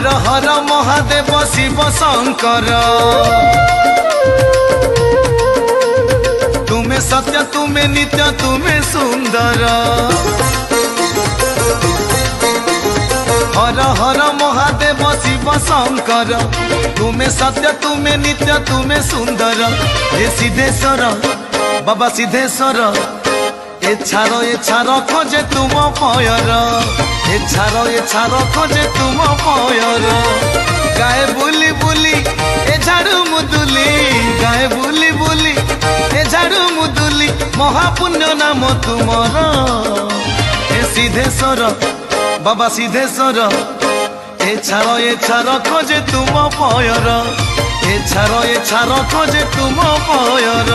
हर हर महादेव शिव शंकर तुम्हें सत्य तुम्हें नित्य तुम्हें सुंदर हर हर महादेव शिव शंकर तुम्हें सत्य तुम्हें नित्य तुम्हें सुंदर हे सिद्धेश्वर बाबा सिद्धेश्वर एछार खोजे तुम पयर एछार खोजे तुम पयर गाए बुली बुली ए झाड़ू मुदुली गाए बुली बुली ए झाड़ू मुदुली महापुण्य नाम तुमर हे सिद्धेश्वर बाबा सिद्धेश्वर एछार खोजे तुम पयर एछार खोजे तुम पयर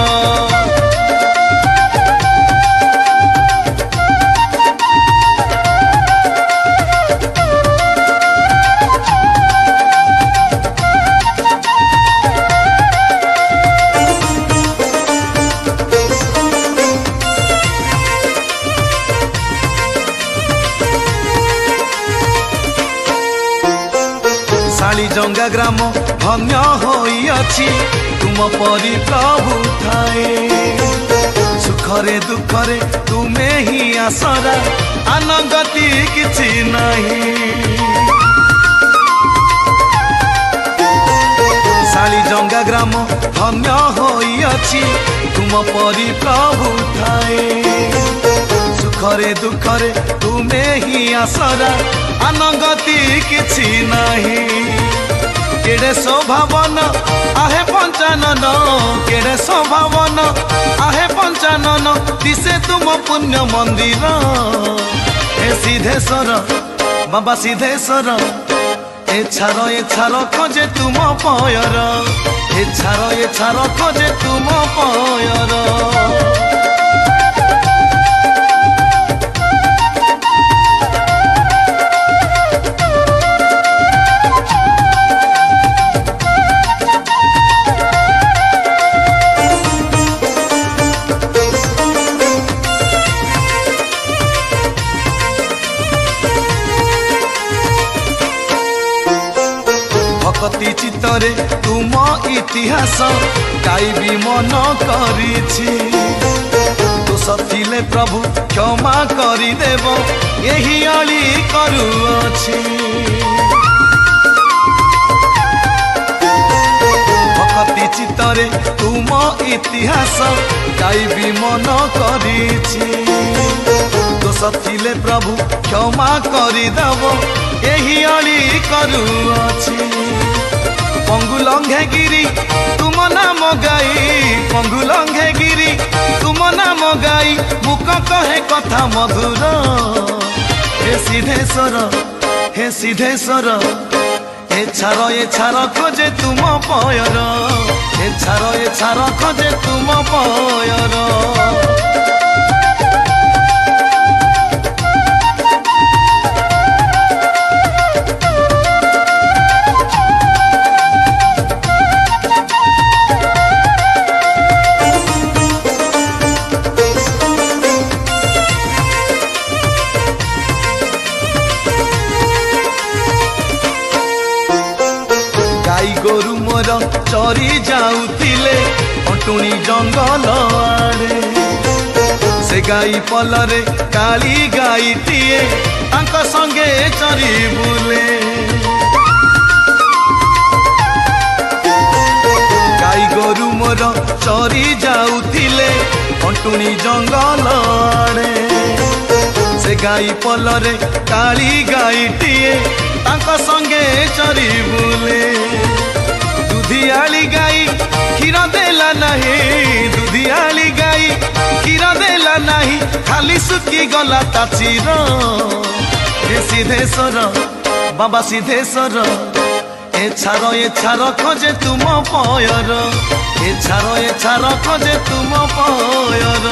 जंगा ग्राम धन्य होइछि तुम परी प्रभु थाए सुखरे दुखरे तुम्हें ही आसरा आनगति किछि नहीं साली जंगा ग्राम धन्य होइछि तुम परी प्रभु थाए सुखरे दुखरे तुम्हें ही आसरा आनगति किछि नहीं केड़े शोभावन आहे पंचानन केड़े शोभावन आहे पंचानन दिसे तुम पुण्य मंदिर हे सिद्धेश्वर बाबा सिद्धेश्वर एछार खोजे तुम पयर एछार खोजे तुम पयर भक्ति चित्तरे तुम इतिहास गाइबी मन करिछि दोष थिले प्रभु क्षमा करि देव एही अली करुअछि भक्ति चित्तरे तुम इतिहास गाइबी मन करिछि दोष थिले प्रभु क्षमा करि देव एही अली करुअछि पंगु लंघे गिरी तुम नाम गाई पंगु लंघे गिरी तुम नाम गाई मुख कहे कथा मधुर हे सिद्धेश्वर एछार खोजे तुम पयर एछार खोजे तुम पयर गोरु मोर चरी जाउथिले अटुणी जंगल आड़े से गाई पलरे काली गाईटिए तांक संगे चरी बुले गाई गोरु मोर चरी जाउथिले अटुणी जंगल आड़े से गाई पलरे काली गाईटिए तांक संगे चरी बुले दुधियाली गाई क्षीर देला नहीं दुधियाली गाई क्षीर देला नहीं खाली सुखी गला ता चीर हे सिद्धेश्वर बाबा सिद्धेश्वर एछार खोजे तुम पयर एछार खोजे तुम पयर